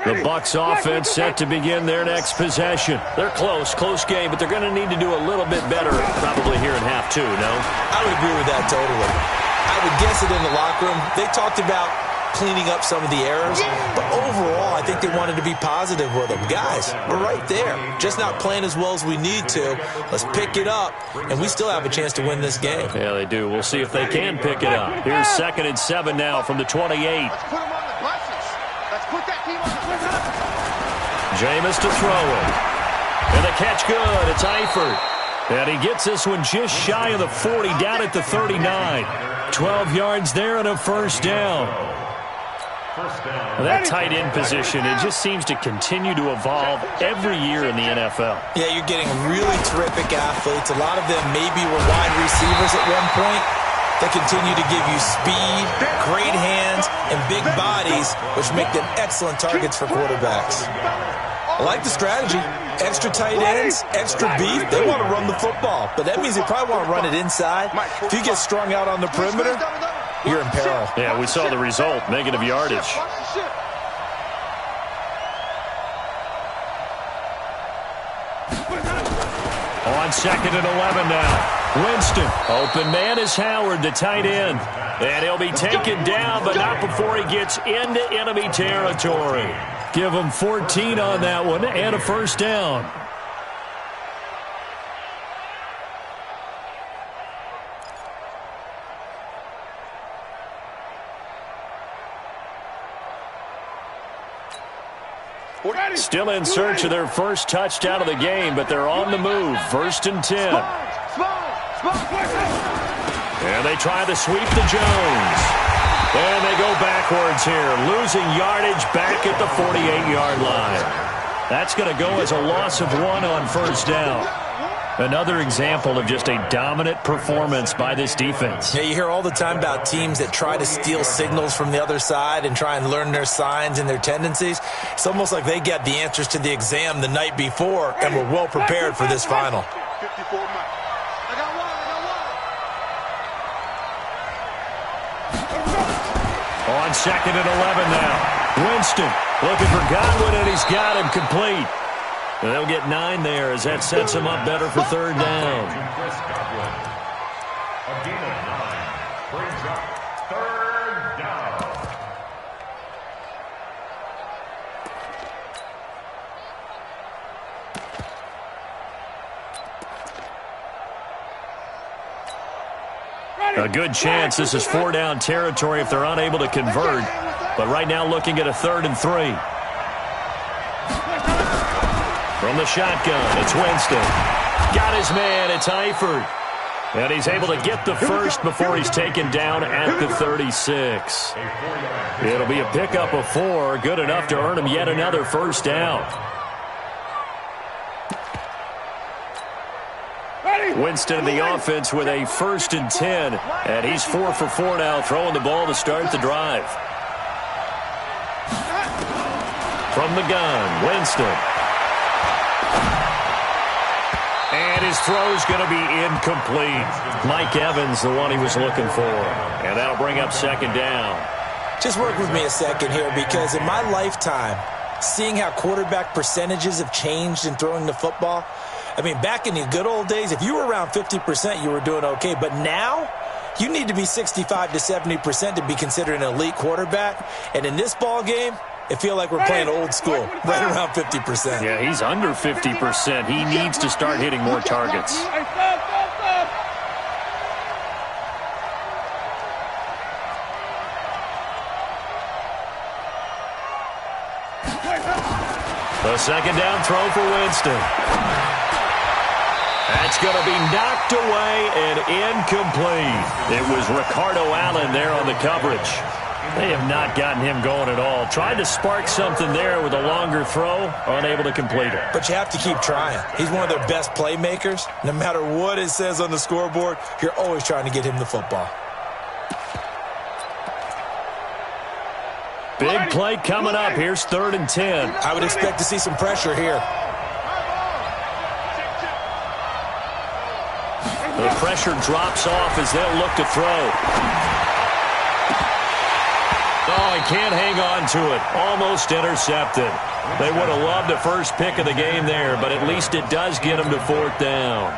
The Bucs offense set to begin their next possession. They're close game, but they're going to need to do a little bit better probably here in half two, no? I would agree with that totally. I would guess it in the locker room. They talked about cleaning up some of the errors, but overall, I think they wanted to be positive with them. Guys, we're right there. Just not playing as well as we need to. Let's pick it up, and we still have a chance to win this game. Yeah, they do. We'll see if they can pick it up. Here's 2nd and 7 now from the 28. Jameis to throw it. And the catch good. It's Eifert. And he gets this one just shy of the 40, down at the 39. 12 yards there and a first down. Well, that tight end position, it just seems to continue to evolve every year in the NFL. Yeah, you're getting really terrific athletes. A lot of them maybe were wide receivers at one point. They continue to give you speed, great hands, and big bodies, which make them excellent targets for quarterbacks. I like the strategy. Extra tight ends, extra beef. They want to run the football, but that means they probably want to run it inside. If you get strung out on the perimeter, you're in peril. Yeah, we saw the result, negative yardage. On 2nd and 11 now. Winston, open man is Howard, the tight end. And he'll be taken down, but not before he gets into enemy territory. Give him 14 on that one and a first down. Still in search of their first touchdown of the game, but they're on the move. 1st and 10. And they try to sweep to Jones. And they go backwards here, losing yardage back at the 48-yard line. That's going to go as a loss of 1 on first down. Another example of just a dominant performance by this defense. Yeah, you hear all the time about teams that try to steal signals from the other side and try and learn their signs and their tendencies. It's almost like they got the answers to the exam the night before and were well prepared for this final. On 2nd and 11 now. Winston looking for Godwin, and he's got him complete. And they'll get 9 there as that sets him up better for 3rd down. A good chance this is 4-down territory if they're unable to convert. But right now looking at a 3rd and 3. From the shotgun, it's Winston. Got his man, it's Eifert. And he's able to get the first before he's taken down at the 36. It'll be a pickup of 4, good enough to earn him yet another first down. Winston in the offense with a 1st and 10. And he's 4 for 4 now, throwing the ball to start the drive. From the gun, Winston. And his throw's going to be incomplete. Mike Evans, the one he was looking for. And that'll bring up 2nd down. Just work with me a second here, because in my lifetime, seeing how quarterback percentages have changed in throwing the football, I mean, back in the good old days, if you were around 50%, you were doing okay. But now, you need to be 65 to 70% to be considered an elite quarterback. And in this ball game, I feel like we're playing old school, right around 50%. Yeah, he's under 50%. He needs to start hitting more targets. The 2nd down throw for Winston. That's going to be knocked away and incomplete. It was Ricardo Allen there on the coverage. They have not gotten him going at all. Tried to spark something there with a longer throw, unable to complete it. But you have to keep trying. He's one of their best playmakers. No matter what it says on the scoreboard, you're always trying to get him the football. Big play coming up. Here's 3rd and 10. I would expect to see some pressure here. The pressure drops off as they'll look to throw. Oh, Oh, he can't hang on to it. Almost intercepted. They would have loved the first pick of the game there, but at least it does get them to 4th down.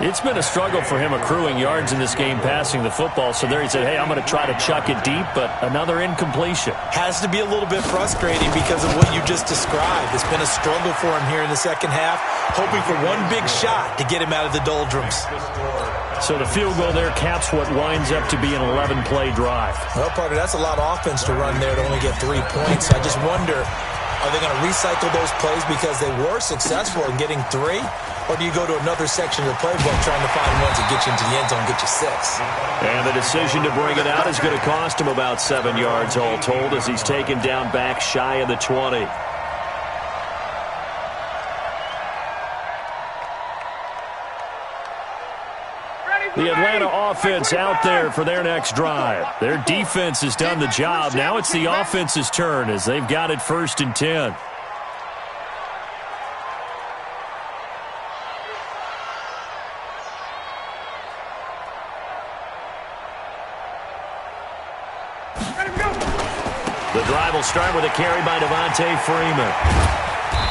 It's been a struggle for him accruing yards in this game passing the football, so there he said, hey, I'm going to try to chuck it deep, but another incompletion. Has to be a little bit frustrating because of what you just described. It's been a struggle for him here in the second half, hoping for one big shot to get him out of the doldrums. So the field goal there caps what winds up to be an 11-play drive. Well, partner, that's a lot of offense to run there to only get 3 points. I just wonder, are they going to recycle those plays because they were successful in getting 3? Or do you go to another section of the playbook trying to find ones that get you into the end zone and get you 6? And the decision to bring it out is going to cost him about 7 yards all told as he's taken down back shy of the 20. The Atlanta offense out there for their next drive. Their defense has done the job. Now it's the offense's turn as they've got it 1st and 10. The drive will start with a carry by Devontae Freeman.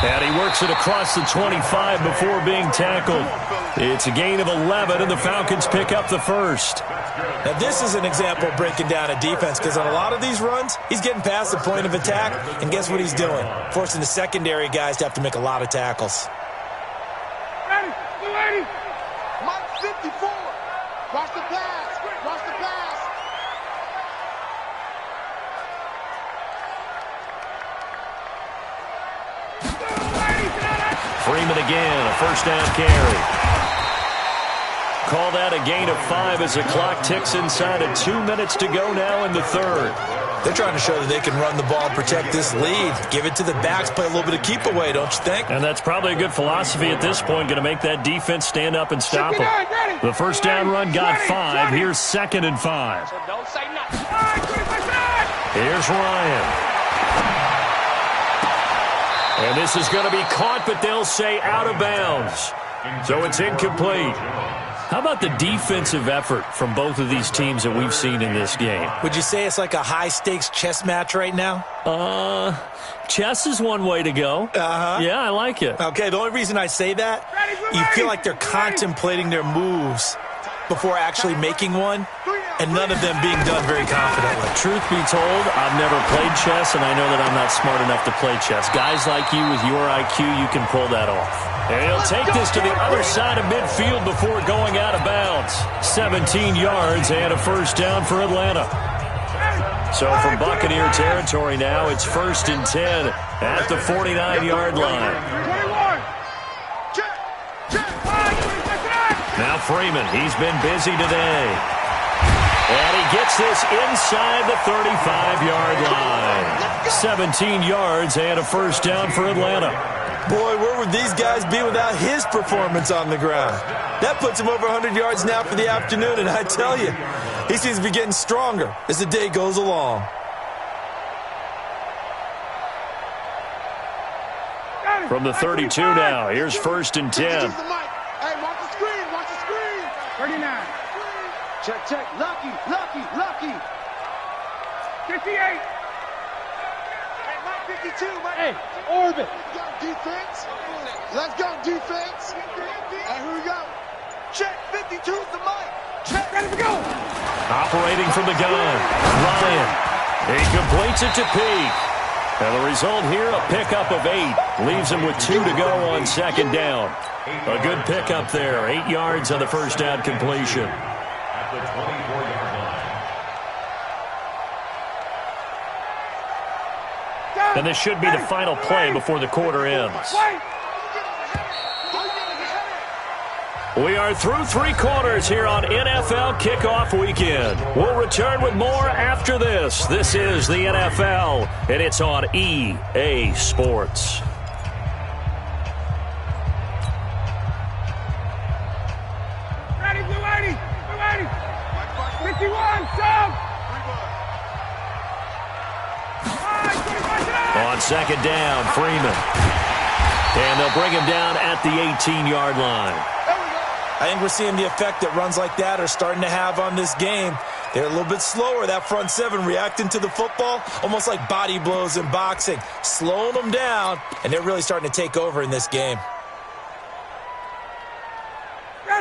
And he works it across the 25 before being tackled. It's a gain of 11, and the Falcons pick up the first. Now, this is an example of breaking down a defense because on a lot of these runs, he's getting past the point of attack, and guess what he's doing? Forcing the secondary guys to have to make a lot of tackles. Ready, Mike 54. Watch the pass. Watch the pass. Freeman again, a 1st down carry. Call that a gain of 5 as the clock ticks inside of 2 minutes to go now in the 3rd. They're trying to show that they can run the ball, protect this lead. Give it to the backs, play a little bit of keep away, don't you think? And that's probably a good philosophy at this point, going to make that defense stand up and stop them. The 1st down run got 5. Here's 2nd and 5. Don't say nothing. Here's Ryan. And this is going to be caught, but they'll say out of bounds. So it's incomplete. How about the defensive effort from both of these teams that we've seen in this game? Would you say it's like a high-stakes chess match right now? Chess is one way to go. Yeah, I like it. Okay, the only reason I say that, you feel like they're contemplating their moves before actually making one, and none of them being done very confidently. Truth be told, I've never played chess, and I know that I'm not smart enough to play chess. Guys like you with your IQ, you can pull that off. And he'll take this to the other side of midfield before going out of bounds. 17 yards and a 1st down for Atlanta. So from Buccaneer territory now, it's 1st and 10 at the 49-yard line. Now Freeman, he's been busy today. And he gets this inside the 35-yard line. 17 yards and a 1st down for Atlanta. Boy, where would these guys be without his performance on the ground? That puts him over 100 yards now for the afternoon, and I tell you, he seems to be getting stronger as the day goes along. From the 32 now, here's 1st and 10. Hey, watch the screen, watch the screen. 39. Check. Lucky. 58. Hey, Mike 52, Mike. Hey, orbit. Let's go, defense. And here we go. Check, 52 is the mic. Check, ready to go. Operating from the gun, Ryan. He completes it to Peak. And the result here, a pickup of 8. Leaves him with 2 to go on 2nd down. A good pickup there. 8 yards on the 1st down completion. At the 24-yard line. And this should be the final play before the quarter ends. We are through 3 quarters here on NFL Kickoff Weekend. We'll return with more after this. This is the NFL, and it's on EA Sports. Ready, blue 80. 51, sub. On 2nd down, Freeman. And they'll bring him down at the 18-yard line. I think we're seeing the effect that runs like that are starting to have on this game. They're a little bit slower, that front seven, reacting to the football, almost like body blows in boxing, slowing them down, and they're really starting to take over in this game.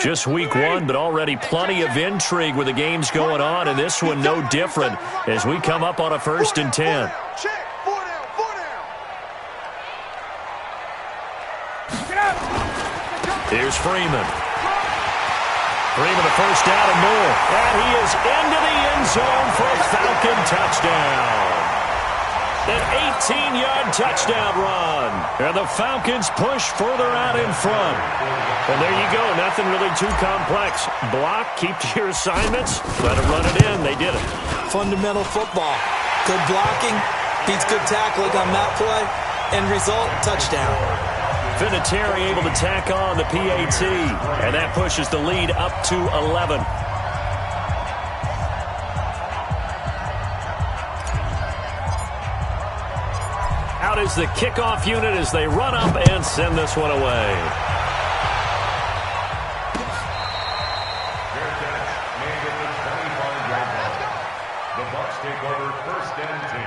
Just week one, but already plenty of intrigue with the games going on, and this one no different as we come up on a 1st and 10. Here's Freeman. Freeman a first down and more. And he is into the end zone for a Falcon touchdown. An 18-yard touchdown run. And the Falcons push further out in front. And there you go. Nothing really too complex. Block, keep to your assignments, let them run it in. They did it. Fundamental football. Good blocking beats good tackling on that play. End result, touchdown. Vinatieri able to tack on the PAT, and that pushes the lead up to 11. Out is the kickoff unit as they run up and send this one away. The Bucs take over 1st and 10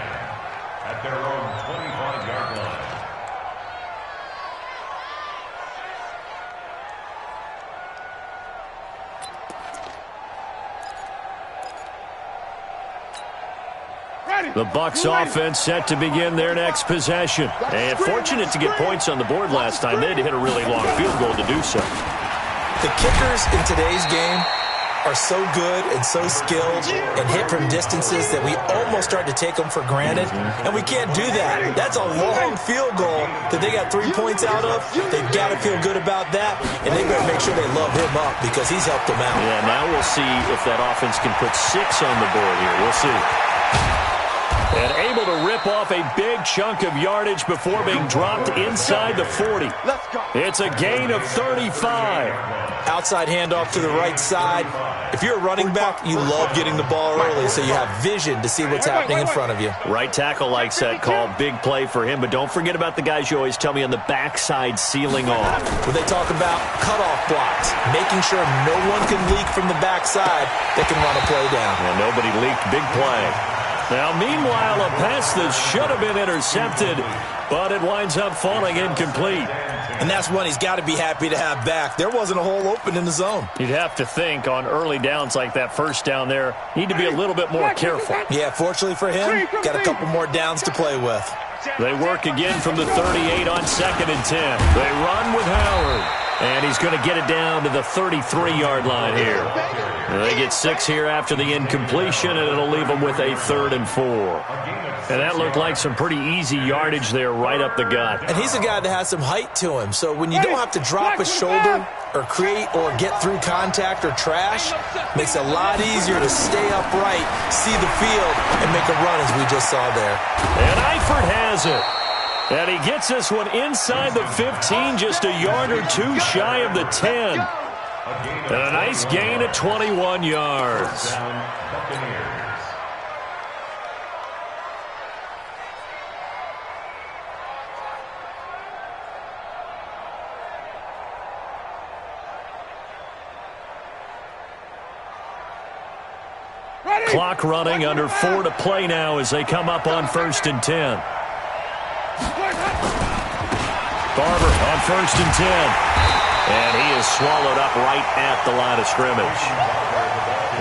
at their own 25-yard line. The Bucs offense set to begin their next possession. And fortunate to get points on the board last time. They had to hit a really long field goal to do so. The kickers in today's game are so good and so skilled and hit from distances that we almost start to take them for granted. And we can't do that. That's a long field goal that they got 3 points out of. They've got to feel good about that. And they better make sure they love him up because he's helped them out. Yeah, now we'll see if that offense can put 6 on the board here. We'll see. And able to rip off a big chunk of yardage before being dropped inside the 40. It's a gain of 35. Outside handoff to the right side. If you're a running back, you love getting the ball early so you have vision to see what's happening in front of you. Right tackle likes that call. Big play for him. But don't forget about the guys you always tell me on the backside sealing off. When they talk about cutoff blocks, making sure no one can leak from the backside that can run a play down. And nobody leaked. Big play. Now, meanwhile, a pass that should have been intercepted, but it winds up falling incomplete. And that's one he's got to be happy to have back. There wasn't a hole open in the zone. You'd have to think on early downs like that first down there, need to be a little bit more careful. Yeah, fortunately for him, got a couple more downs to play with. They work again from the 38 on 2nd and 10. They run with Howard. And he's going to get it down to the 33-yard line here. And they get 6 here after the incompletion, and it'll leave them with a 3rd and 4. And that looked like some pretty easy yardage there right up the gut. And he's a guy that has some height to him. So when you don't have to drop a shoulder or create or get through contact or trash, makes it a lot easier to stay upright, see the field, and make a run as we just saw there. And Eifert has it. And he gets this one inside the 15, just a yard or 2 shy of the 10. And a nice gain of 21 yards. Clock running, under 4 to play now as they come up on 1st and 10. Barber on 1st and 10. And he is swallowed up right at the line of scrimmage.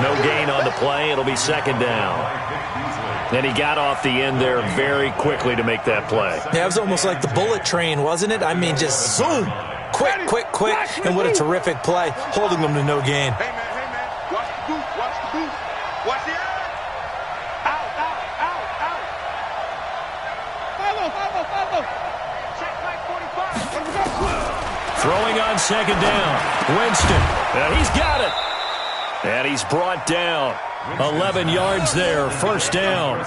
No gain on the play. It'll be 2nd down. And he got off the end there very quickly to make that play. Yeah, it was almost like the bullet train, wasn't it? I mean, just zoom. Quick, quick, quick. And what a terrific play, holding them to no gain. Hey, man. Watch the booth. Watch the booth. Watch the eye. Out. Follow. Check like 45. Throwing on 2nd down. Winston. And he's got it. And he's brought down. 11 yards there. 1st down.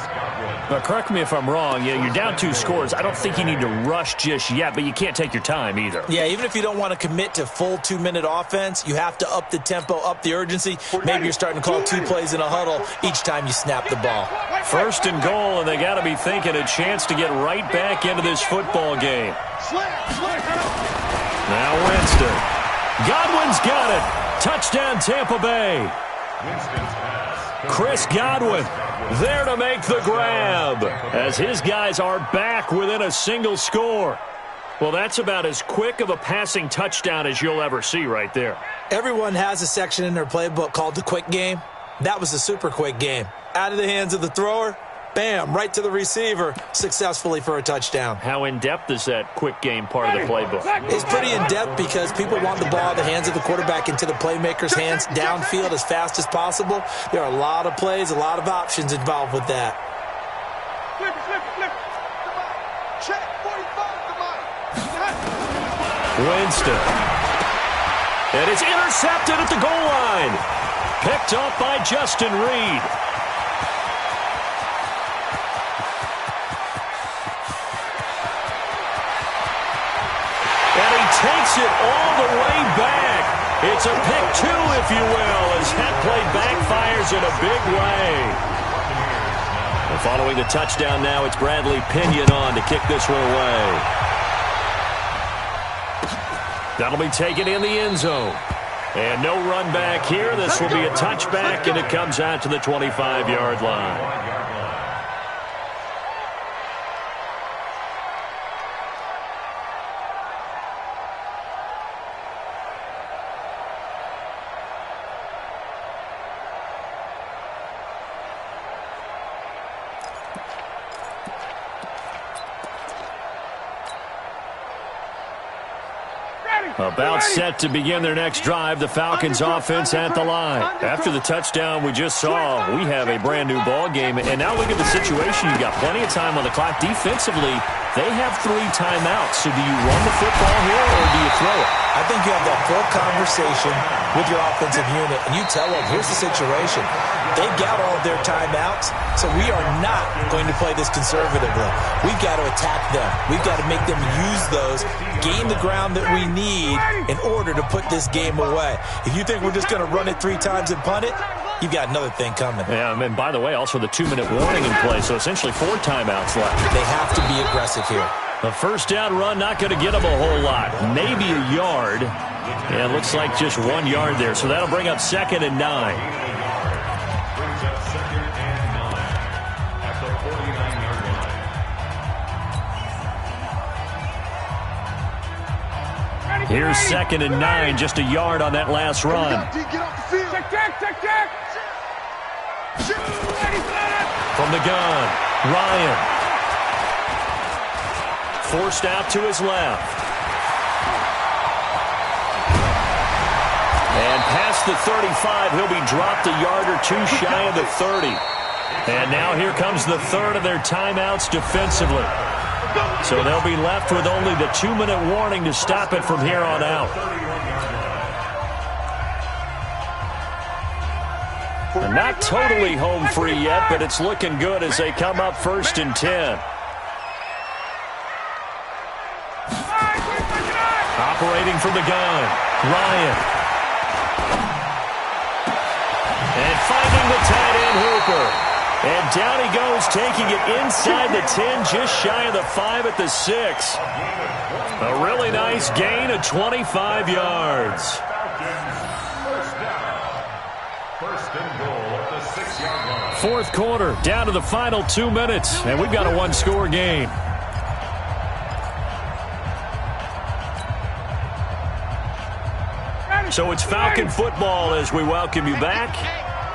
But correct me if I'm wrong. Yeah, you're down 2 scores. I don't think you need to rush just yet, but you can't take your time either. Yeah, even if you don't want to commit to full 2-minute offense, you have to up the tempo, up the urgency. Maybe you're starting to call 2 plays in a huddle each time you snap the ball. 1st and goal, and they got to be thinking a chance to get right back into this football game. Now Winston. Godwin's got it. Touchdown, Tampa Bay. Winston's pass Chris Godwin there to make the grab as his guys are back within a single score. Well, that's about as quick of a passing touchdown as you'll ever see right there. Everyone has a section in their playbook called the quick game. That was a super quick game. Out of the hands of the thrower, bam, right to the receiver, successfully for a touchdown. How in-depth is that quick game part of the playbook? It's pretty in-depth because people want the ball out of the hands of the quarterback into the playmaker's hands downfield as fast as possible. There are a lot of plays, a lot of options involved with that. Flip it. Check, 45, come on. Winston. And it's intercepted at the goal line. Picked up by Justin Reed. And he takes it all the way back. It's a pick two, if you will, as that play backfires in a big way. And following the touchdown now, it's Bradley Pinion on to kick this one away. That'll be taken in the end zone. And no run back here. This will be a touchback, and it comes out to the 25-yard line. About set to begin their next drive, the Falcons offense at the line. After the touchdown we just saw, we have a brand new ball game. And now look at the situation. You've got plenty of time on the clock. Defensively, they have 3 timeouts. So do you run the football here or do you throw it? I think you have that full conversation with your offensive unit, and you tell them, here's the situation. They've got all of their timeouts, so we are not going to play this conservatively. We've got to attack them. We've got to make them use those, gain the ground that we need in order to put this game away. If you think we're just going to run it 3 times and punt it, you've got another thing coming. Yeah, and by the way, also the 2-minute warning in play, so essentially 4 timeouts left. They have to be aggressive here. A first down run, not going to get them a whole lot. Maybe a yard. Yeah, it looks like just 1 yard there, so that'll bring up 2nd and 9. Brings up 2nd and 9 at the 49-yard line. Here's 2nd and 9, just a yard on that last run. Get off the field. Check. From the gun, Ryan. Forced out to his left. And past the 35, he'll be dropped a yard or 2 shy of the 30. And now here comes the 3rd of their timeouts defensively. So they'll be left with only the 2-minute warning to stop it from here on out. They're not totally home free yet, but it's looking good as they come up 1st and 10. Operating from the gun, Ryan. And finding the tight end Hooper. And down he goes, taking it inside the 10, just shy of the 5 at the 6. A really nice gain of 25 yards. First and goal at the 6-yard line. 4th quarter, down to the final 2 minutes, and we've got a 1-score game. So it's Falcon football as we welcome you back.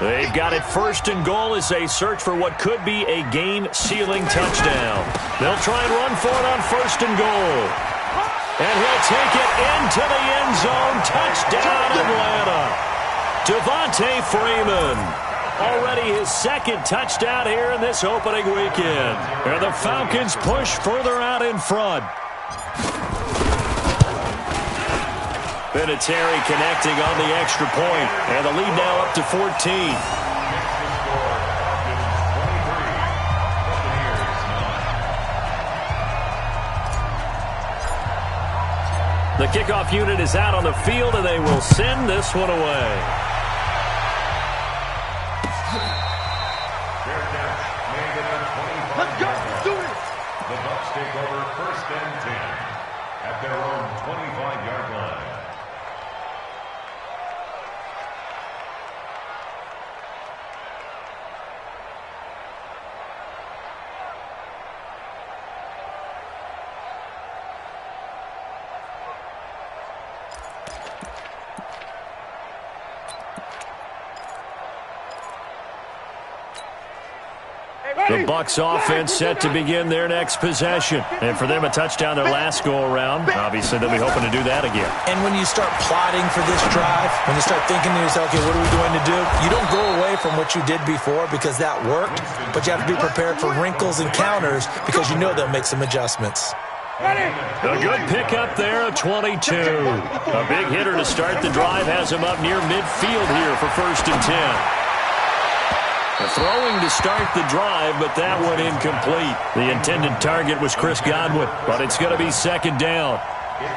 They've got it 1st and goal as they search for what could be a game-sealing touchdown. They'll try and run for it on 1st and goal. And he'll take it into the end zone. Touchdown, Atlanta. Devontae Freeman. Already his 2nd touchdown here in this opening weekend. And the Falcons push further out in front. Vinatieri connecting on the extra point, and the lead now up to 14. The kickoff unit is out on the field, and they will send this one away. Let's go. Let's do it. The Bucs take over 1st and 10 at their own 25-yard line. The Bucs offense set to begin their next possession. And for them, a touchdown their last go-around. Obviously, they'll be hoping to do that again. And when you start plotting for this drive, when you start thinking to yourself, okay, what are we going to do? You don't go away from what you did before because that worked, but you have to be prepared for wrinkles and counters because you know they'll make some adjustments. A good pickup there of 22. A big hitter to start the drive has him up near midfield here for 1st and 10. Throwing to start the drive, but that one incomplete. The intended target was Chris Godwin, but it's going to be 2nd down.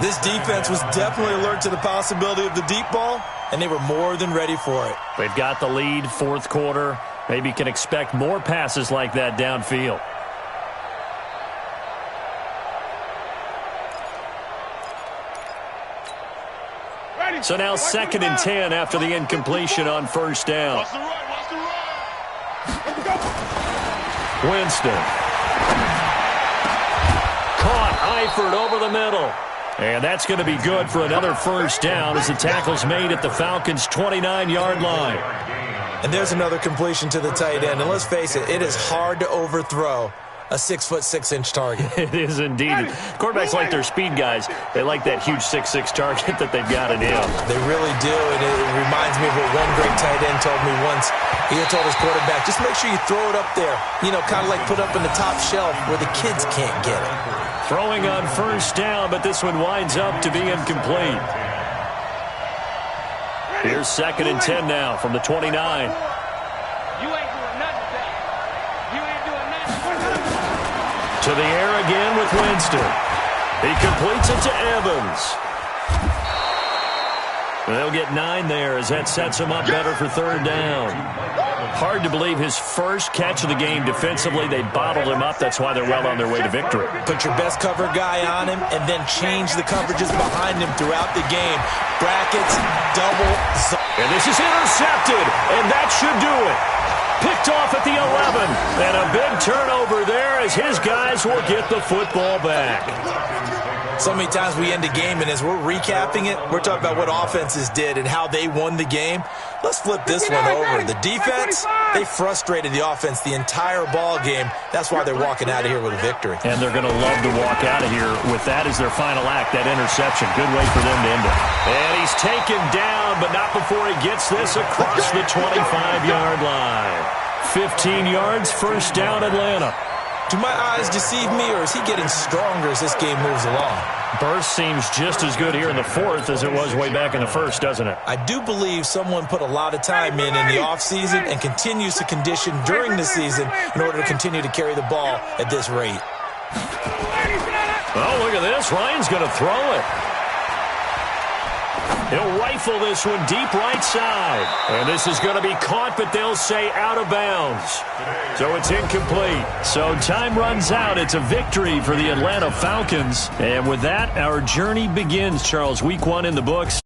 This defense was definitely alert to the possibility of the deep ball, and they were more than ready for it. They've got the lead, 4th quarter. Maybe can expect more passes like that downfield. So now 2nd and 10 after the incompletion on 1st down. Winston. Caught Eifert over the middle. And that's going to be good for another 1st down as the tackle's made at the Falcons' 29-yard line. And there's another completion to the tight end. And let's face it, it is hard to overthrow a 6'6" target. It is indeed. Quarterbacks like their speed guys. They like that huge 6'6" target that they've got in him. They really do, and it reminds me of what one great tight end told me once. He had told his quarterback, just make sure you throw it up there. You know, kind of like put up in the top shelf where the kids can't get it. Throwing on 1st down, but this one winds up to be incomplete. Here's 2nd and 10 now from the 29. To the air again with Winston. He completes it to Evans. They'll get 9 there as that sets him up better for 3rd down. Hard to believe his first catch of the game defensively. They bottled him up. That's why they're well on their way to victory. Put your best cover guy on him and then change the coverages behind him throughout the game. Brackets, double. And this is intercepted, and that should do it. Picked off at the 11, and a big turnover there as his guys will get the football back. So many times we end a game, and as we're recapping it, we're talking about what offenses did and how they won the game. Let's flip this one over. The defense, they frustrated the offense the entire ball game. That's why they're walking out of here with a victory. And they're going to love to walk out of here with that as their final act, that interception. Good way for them to end it. And he's taken down, but not before he gets this across the 25-yard line. 15 yards, 1st down, Atlanta. Do my eyes deceive me, or is he getting stronger as this game moves along? Burst seems just as good here in the 4th as it was way back in the 1st, doesn't it? I do believe someone put a lot of time in the offseason and continues to condition during the season in order to continue to carry the ball at this rate. Oh, look at this. Ryan's going to throw it. He'll rifle this one deep right side. And this is going to be caught, but they'll say out of bounds. So it's incomplete. So time runs out. It's a victory for the Atlanta Falcons. And with that, our journey begins, Charles. Week 1 in the books.